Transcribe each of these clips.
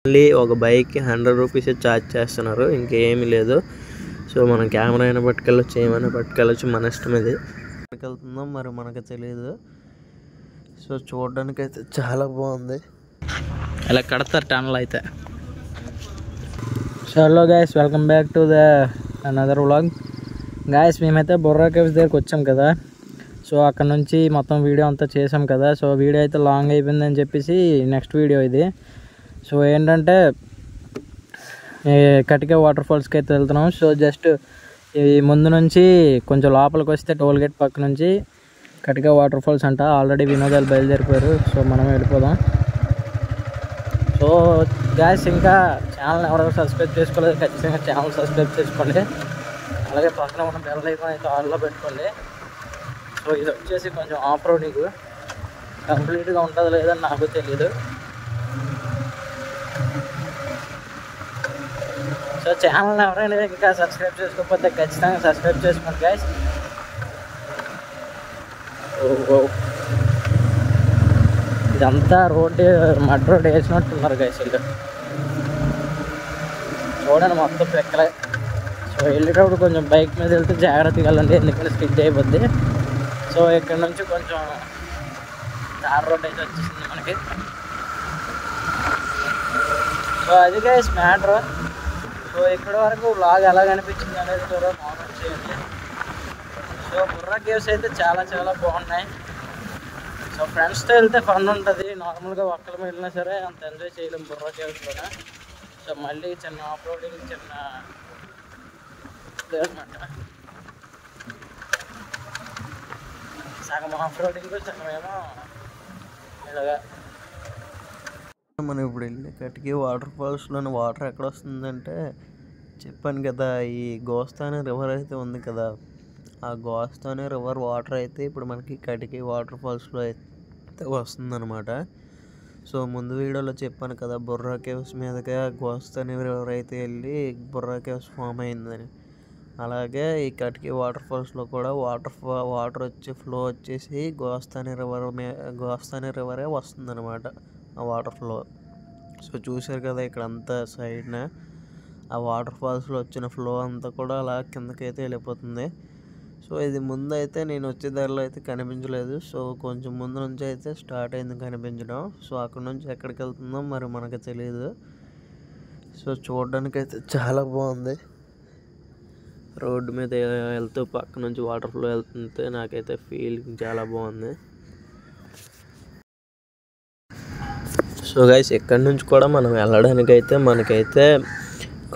మళ్ళీ ఒక బైక్కి 100 rupees charge చేస్తున్నారు, ఇంకేమీ లేదు. సో మనం కెమెరా అయినా పట్టుకెళ్ళొచ్చు, ఏమైనా పట్టుకెళ్ళొచ్చు, మన ఇష్టం ఇది. ఎక్కడికి వెళ్తుందో మరి మనకు తెలియదు. సో చూడడానికి అయితే చాలా బాగుంది. ఇలా కడతారు టనల్ అయితే. Hello guys, welcome back to the another vlog. Guys మేమైతే బొర్రా కేవ్స్ దగ్గరికి వచ్చాం కదా. సో అక్కడ నుంచి మొత్తం వీడియో అంతా చేసాం కదా. సో వీడియో అయితే లాంగ్ అయిపోయిందని చెప్పేసి నెక్స్ట్ వీడియో ఇది. సో ఏంటంటే కటిక వాటర్ ఫాల్స్కి అయితే వెళ్తున్నాం. సో జస్ట్ ఈ ముందు నుంచి కొంచెం లోపలికి వస్తే టోల్ గేట్ పక్క నుంచి కటిక వాటర్ ఫాల్స్ అంట. ఆల్రెడీ వినోదాలు బయలుదేరిపోయారు. సో మనం వెళ్ళిపోదాం. సో గాయస్ ఇంకా ఛానల్ ఎవరైనా సబ్స్క్రైబ్ చేసుకోలేదు, ఖచ్చితంగా ఛానల్ సబ్స్క్రైబ్ చేసుకోండి. అలాగే పక్కన ఉన్న బెల్ ఐకాన్ అయితే ఆన్లో పెట్టుకోండి. సో ఇది వచ్చేసి కొంచెం ఆఫ్ రోడింగ్, కంప్లీట్గా ఉంటుందో లేదని నాకు తెలియదు. సో ఛానల్ ఎవరైనా ఇంకా సబ్స్క్రైబ్ చేసుకోకపోతే ఖచ్చితంగా సబ్స్క్రైబ్ చేసుకోండి గైస్. ఇదంతా రోడ్డు మడ్ రోడ్ వేసినట్టున్నారు గైస్ వీళ్ళు. చూడండి మొత్తం పెక్కలే. సో వెళ్ళేటప్పుడు కొంచెం బైక్ మీద వెళ్తే జాగ్రత్తగా వెళ్ళండి, ఎందుకంటే స్కిడ్ అయిపోద్ది. సో ఇక్కడ నుంచి కొంచెం తార్ రోడ్ అయితే వచ్చేసింది మనకి. సో అది గైస్ మ్యాటర్. సో ఇక్కడ వరకు వ్లాగ్ ఎలా కనిపించింది అనేది కూడా కామెంట్ చేయండి. సో బుర్రా కేవ్స్ అయితే చాలా చాలా బాగున్నాయి. సో ఫ్రెండ్స్తో వెళ్తే ఫన్ ఉంటుంది. నార్మల్గా ఒక్కరు వెళ్ళినా సరే అంత ఎంజాయ్ చేయలేము బుర్రా కేవ్స్లోనే. సో మళ్ళీ చిన్న ఆఫ్ రోడింగ్ చిన్న అనమాట, సగం ఆఫ్ రోడింగ్ సగం ఏమో ఇలాగా. మనం ఇప్పుడు వెళ్ళి కటికి వాటర్ ఫాల్స్లోని వాటర్ ఎక్కడ వస్తుందంటే చెప్పాను కదా, ఈ గోస్తానే రివర్ అయితే ఉంది కదా, ఆ గోస్తానే రివర్ వాటర్ అయితే ఇప్పుడు మనకి కటికి వాటర్ ఫాల్స్లో అయితే వస్తుందన్నమాట. సో ముందు వీడియోలో చెప్పాను కదా బొర్రా కేవ్స్ మీదగా గోస్తానే రివర్ అయితే వెళ్ళి బొర్రా కేవ్స్ ఫామ్ అయిందని. అలాగే ఈ కటికి వాటర్ ఫాల్స్లో కూడా వాటర్ వచ్చి ఫ్లో వచ్చేసి గోస్తానే రివరే వస్తుందన్నమాట ఆ వాటర్ ఫ్లో. సో చూశారు కదా ఇక్కడ అంతా సైడ్న ఆ వాటర్ ఫాల్స్లో వచ్చిన ఫ్లో అంతా కూడా అలా కిందకైతే వెళ్ళిపోతుంది. సో ఇది ముందు అయితే నేను వచ్చే దారిలో అయితే కనిపించలేదు. సో కొంచెం ముందు నుంచి అయితే స్టార్ట్ అయింది కనిపించడం. సో అక్కడ నుంచి ఎక్కడికి వెళ్తుందో మరి మనకు తెలియదు. సో చూడడానికి అయితే చాలా బాగుంది. రోడ్డు మీద వెళ్తూ పక్క నుంచి వాటర్ ఫ్లో వెళ్తుంటే నాకైతే ఫీలింగ్ చాలా బాగుంది. సో గైస్ ఇక్కడ నుంచి కూడా మనం వెళ్ళడానికైతే మనకైతే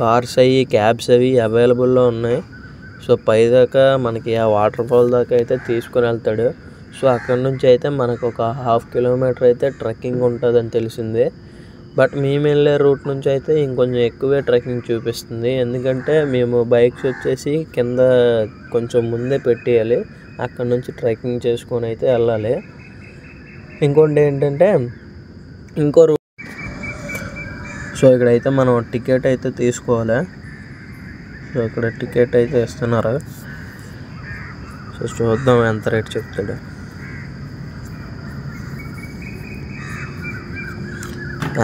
కార్స్ అవి క్యాబ్స్ అవి అవైలబుల్లో ఉన్నాయి. సో పైదాకా మనకి ఆ వాటర్ ఫాల్ దాకా అయితే తీసుకొని వెళ్తాడు. సో అక్కడ నుంచి అయితే మనకు ఒక 1/2 కిలోమీటర్ అయితే ట్రెక్కింగ్ ఉంటుందని తెలిసింది. బట్ మేము వెళ్ళే రూట్ నుంచి అయితే ఇంకొంచెం ఎక్కువే ట్రెక్కింగ్ చూపిస్తుంది, ఎందుకంటే మేము బైక్స్ వచ్చేసి కింద కొంచెం ముందే పెట్టేయాలి, అక్కడ నుంచి ట్రెక్కింగ్ చేసుకొని అయితే వెళ్ళాలి. ఇంకోటి ఏంటంటే ఇంకో రూట్. సో ఇక్కడైతే మనం టికెట్ అయితే తీసుకోవాలి. సో ఇక్కడ టికెట్ అయితే ఇస్తున్నారు. సో చూద్దాం ఎంత రేట్ చెప్తాడు.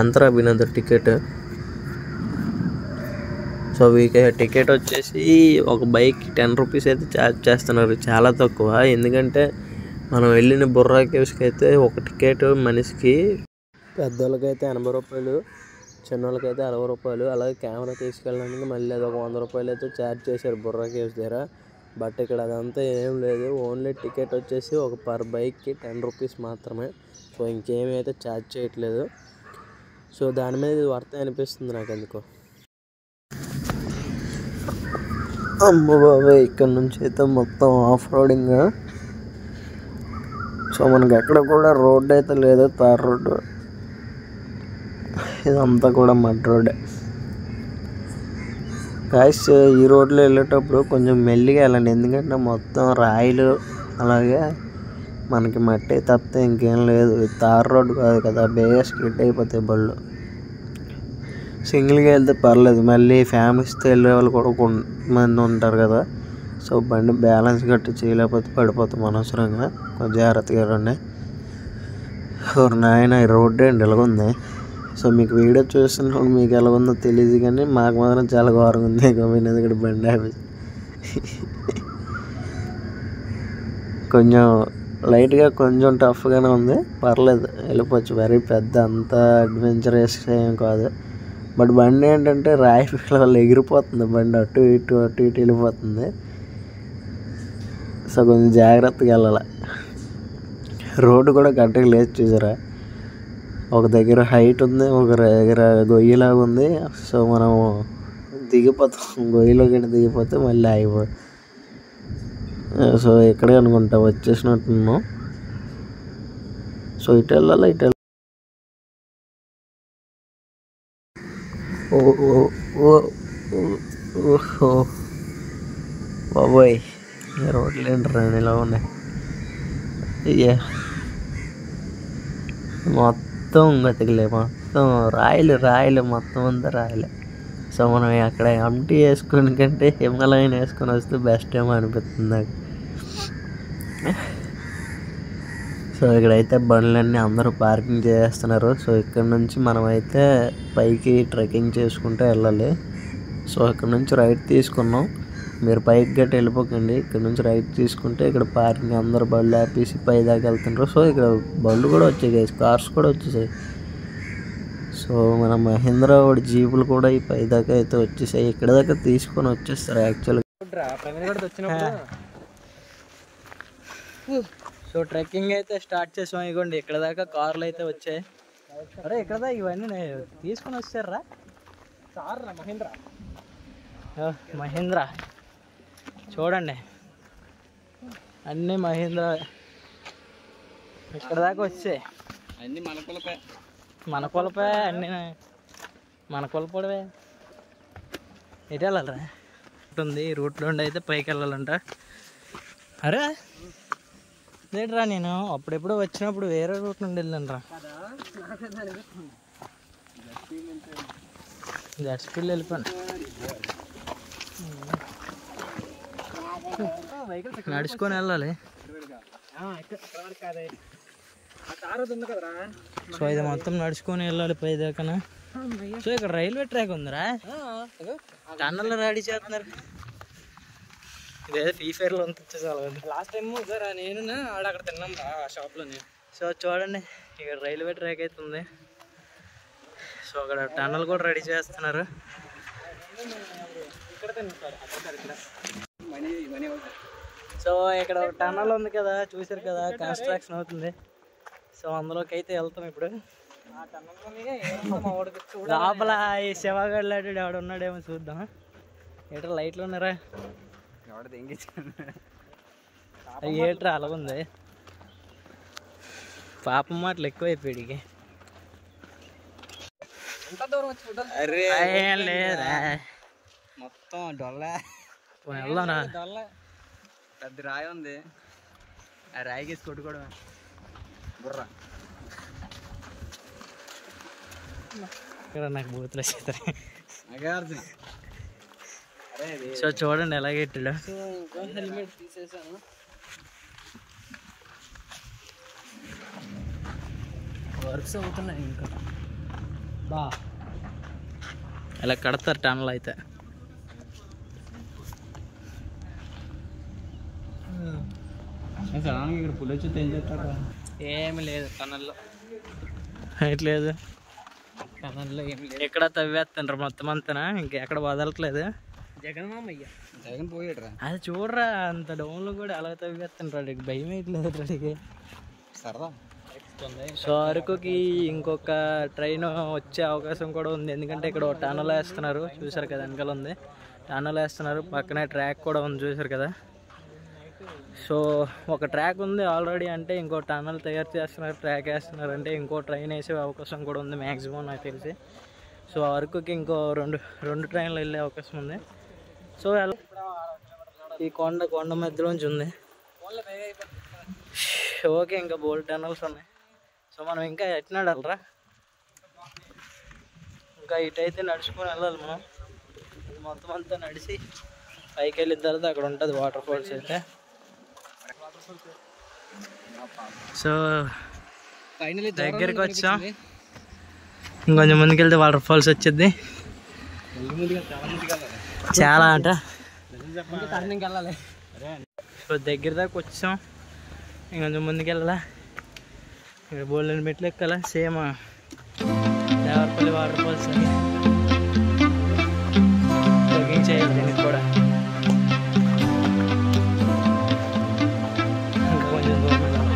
ఎంత వినోద టికెట్. సో టికెట్ వచ్చేసి ఒక బైక్కి 10 రూపీస్ అయితే ఛార్జ్ చేస్తున్నారు, చాలా తక్కువ. ఎందుకంటే మనం వెళ్ళిన బుర్రా కేవ్స్కి అయితే ఒక టికెట్ మనిషికి పెద్దోళ్ళకైతే 80 రూపాయలు, చిన్నోళ్ళకైతే 60 రూపాయలు. అలాగే కెమెరా తీసుకెళ్ళడానికి మళ్ళీ అది ఒక 100 రూపాయలు అయితే ఛార్జ్ చేశారు బుర్రా కేవ్స్ దగ్గర. బట్ ఇక్కడ అదంతా ఏం లేదు, ఓన్లీ టికెట్ వచ్చేసి ఒక పర్ బైక్కి 10 రూపీస్ మాత్రమే. సో ఇంకేమీ అయితే ఛార్జ్ చేయట్లేదు. సో దాని మీద ఇది వర్త్ అనిపిస్తుంది నాకు ఎందుకో. అమ్మ బాబాయ్ ఇక్కడ నుంచి అయితే మొత్తం ఆఫ్ రోడింగ్. సో మనకి ఎక్కడ కూడా రోడ్డు అయితే లేదు, తార్ రోడ్డు. ఇదంతా కూడా మడ్ రోడ్. గాయ్స్ ఈ రోడ్లో వెళ్ళేటప్పుడు కొంచెం మెల్లిగా వెళ్ళండి, ఎందుకంటే మొత్తం రాయిలు అలాగే మనకి మట్టి తప్పితే ఇంకేం లేదు. తార్ రోడ్డు కాదు కదా, బేగా స్కిడ్ అయిపోతాయి బళ్ళు. సింగిల్గా వెళ్తే పర్లేదు, మళ్ళీ ఫ్యామిలీస్తో వెళ్ళే వాళ్ళు కూడా కొంతమంది ఉంటారు కదా. సో బండి బ్యాలెన్స్ గట్టి చేయలేకపోతే పడిపోతాం అనవసరంగా, కొంచెం జాగ్రత్తగా రండి. నాయన ఈ రోడ్డు ఏంటి ఇలాగుంది. సో మీకు వీడియో చూస్తున్నప్పుడు మీకు ఎలా ఉందో తెలియదు, కానీ మాకు మాత్రం చాలా ఘోరంగా ఉంది గోవింద్ ఇక్కడ బండి ఆఫీస్. కొంచెం లైట్గా కొంచెం టఫ్గానే ఉంది, పర్లేదు వెళ్ళిపోవచ్చు. వెరీ పెద్ద అంత అడ్వెంచరస్ ఏం కాదు. బట్ బండి ఏంటంటే రాయి వల్ల ఎగిరిపోతుంది, బండి అటు ఇటు వెళ్ళిపోతుంది. సో కొంచెం జాగ్రత్తగా వెళ్ళాలి. రోడ్డు కూడా కరెక్ట్గా లేదు చూసారా, ఒక దగ్గర హైట్ ఉంది, ఒక దగ్గర గొయ్యిలాగా ఉంది. సో మనం దిగిపోతాం, గొయ్యిలోకి దిగిపోతే మళ్ళీ ఆగిపోతాం. సో ఇక్కడే అనుకుంటా వచ్చేసినట్టున్నాం. సో ఇటు వెళ్ళాలి, ఇటు వెళ్ళాలి. ఓహో బాబోయ్, రోడ్లు ఏంటరా ఇలా ఉన్నాయి. అయ్యా మొత్తం గతికలే, మొత్తం రాయలు మొత్తం అంతా రాయలే. సో మనం అక్కడ ఎంటీ వేసుకుని కంటే హిమాలయన్ వేసుకొని వస్తే బెస్ట్ ఏమో అనిపిస్తుంది నాకు. సో ఇక్కడైతే బండ్లన్నీ అందరూ పార్కింగ్ చేస్తున్నారు. సో ఇక్కడ నుంచి మనమైతే పైకి ట్రెక్కింగ్ చేసుకుంటూ వెళ్ళాలి. సో ఇక్కడ నుంచి రైట్ తీసుకున్నాం, మీరు పైకి గట్టి వెళ్ళిపోకండి. ఇక్కడ నుంచి రైట్ తీసుకుంటే ఇక్కడ పార్కింగ్ అందరూ బళ్ళు ఆపేసి పై దాకా వెళ్తుంటారు. సో ఇక్కడ బళ్ళు కూడా వచ్చాయి, కార్స్ కూడా వచ్చేసాయి. సో మన మహేంద్ర వాడి జీపులు కూడా ఈ పై దాకా అయితే వచ్చేసాయి, ఇక్కడ దాకా తీసుకొని వచ్చేస్తారు యాక్చువల్గా. సో ట్రెక్కింగ్ అయితే స్టార్ట్ చేసాం. ఇగోండి ఇక్కడ దాకా కార్లు అయితే వచ్చాయి. అరే ఇక్కడ దాకా ఇవన్నీ తీసుకొని వచ్చారా మహేంద్ర చూడండి, అన్నీ మహేంద్ర ఇక్కడ దాకా వచ్చాయి. అన్నీ మన కొలపే అన్నీ మన కొలపడవే. ఎటు వెళ్ళాలరా ఉంటుంది, రూట్లో ఉండి అయితే పైకి వెళ్ళాలంట. అరే లేదురా, నేను అప్పుడెప్పుడు వచ్చినప్పుడు వేరే రూట్ నుండి వెళ్ళానురా. జడ్స్పిల్ వెళ్ళిపోయాను, నడుచుకొని వెళ్ళాలి. సో ఇది మొత్తం నడుచుకొని వెళ్ళాలి పై దాకా. సో ఇక్కడ రైల్వే ట్రాక్ ఉందిరా, టన్నల్ రెడీ చేస్తున్నారు. ఇదే ఫ్రీ ఫైర్లో చాలా లాస్ట్ టైం నేను అక్కడ తిన్నాం ఆ షాప్లోనే. సో చూడండి ఇక్కడ రైల్వే ట్రాక్ అయితే ఉంది. సో అక్కడ టన్నల్ కూడా రెడీ చేస్తున్నారు. సో ఇక్కడ ఒక టన్నల్ ఉంది కదా, చూసారు కదా, కన్స్ట్రక్షన్ అవుతుంది. సో అందులోకి అయితే వెళ్తాం ఇప్పుడు. లోపల ఈ శివగడ్ లాంటి ఎవడ ఉన్నాడేమో చూద్దాం. ఏట్రా లైట్లు ఉన్నారా, ఏట్రా అలా ఉంది. పాపం మాటలు ఎక్కువైపోయాడికి. లేదా మొత్తం డొల్ల వెళ్దాంరా, పెద్ద రాయి ఉంది, ఆ రాయికేసి కొట్టుకోవడం బుర్ర. ఇక్కడ నాకు బూతులు వచ్చేస్తారు. సో చూడండి ఎలాగెట్టాడు. ఇంకో హెల్మెట్ తీసేసాను. వర్క్స్ అవుతున్నాయి ఇంకా బా. ఇలా కడతారు టన్నల్ అయితే. ఇక్కడ పులి వచ్చి ఏం చేస్తారు? ఏమి లేదు టన్నల్లో, హైట్ లేదు టన్నల్లో, ఏమి లేదు. ఎక్కడ తవ్వేస్తుండ్రు మొత్తం అంతనా, ఇంకెక్కడ వదలట్లేదు. జగన్ మామయ్య జగన్ పోయాడురా, అది చూడరా అంత డౌన్లో కూడా అలా తవ్వేస్తుండ్రాడు. భయం వేయట్లేదు అడిగి సరదా. సో అరకుకి ఇంకొక ట్రైన్ వచ్చే అవకాశం కూడా ఉంది, ఎందుకంటే ఇక్కడ టన్నల్ వేస్తున్నారు. చూసారు కదా వెనకాల ఉంది టన్నల్ వేస్తున్నారు, పక్కనే ట్రాక్ కూడా ఉంది చూసారు కదా. సో ఒక ట్రాక్ ఉంది ఆల్రెడీ, అంటే ఇంకో టన్నల్ తయారు చేస్తున్నారు, ట్రాక్ వేస్తున్నారు, అంటే ఇంకో ట్రైన్ వేసే అవకాశం కూడా ఉంది మ్యాక్సిమం నాకు తెలిసి. సో అరకుకి ఇంకో రెండు ట్రైన్లు వెళ్ళే అవకాశం ఉంది. సో ఈ కొండ మధ్యలోంచి ఉంది. ఓకే, ఇంకా బోల్డ్ టన్నల్స్ ఉన్నాయి. సో మనం ఇంకా ఎట్నాడు వెళ్ళరా, ఇంకా ఇటైతే నడుచుకొని వెళ్ళాలి మనం. మొత్తం అంతా నడిచి పైకి వెళ్ళిన తర్వాత అక్కడ ఉంటుంది వాటర్ ఫాల్స్ అయితే. సో ఫైనల్లీ దగ్గరికి వచ్చాం. ఇంకొంచెం ముందుకెళ్తే వాటర్ ఫాల్స్ వచ్చింది. చాలా అంట. సో దగ్గర దాకా వచ్చాం. ఇంకొంచెం ముందుకెళ్ళాలా. ఇక్కడ బోల్డెన్ మెట్లు ఎక్కాలా. సేమ్ దేవరపల్లి వాటర్ ఫాల్స్ అని ట్రెక్కింగ్ చేయాలి. దీనికి కూడా ఇంకా కొంచెం దూరం వెళ్ళాలి.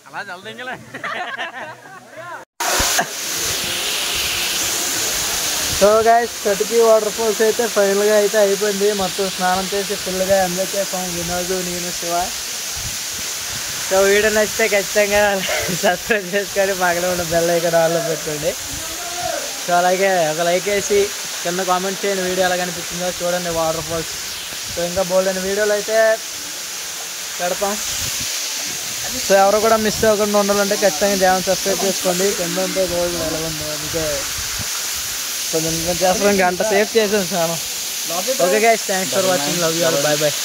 అలా చల్దింగలే. సో గైస్ కటికి వాటర్ ఫాల్స్ అయితే ఫైనల్గా అయితే అయిపోయింది. మొత్తం స్నానం చేసి ఫుల్గా ఎంజాయ్ చేస్తాం వినోద్, నేను, శివ. సో వీడియో నచ్చితే ఖచ్చితంగా సబ్స్క్రైబ్ చేసుకొని పక్కన ఉన్న బెల్ ఐకాన్ ఆన్లో పెట్టుకోండి. సో అలాగే ఒక లైక్ వేసి కింద కామెంట్ చేయండి వీడియో ఎలా కనిపిస్తుందో. చూడండి వాటర్ ఫాల్స్. సో ఇంకా బోల్డెన్ వీడియోలు అయితే పెడతాం. సో ఎవరు కూడా మిస్ అవ్వకుండా ఉండాలంటే ఖచ్చితంగా ఛానల్ సబ్స్క్రైబ్ చేసుకోండి. కింద ఉంటే రోజు ఎలా ఉంది అందుకే కొంచెం చేస్తాం. గంట సేఫ్ చేసాం చాలా. Okay guys, thanks for watching. Love you all. Bye bye.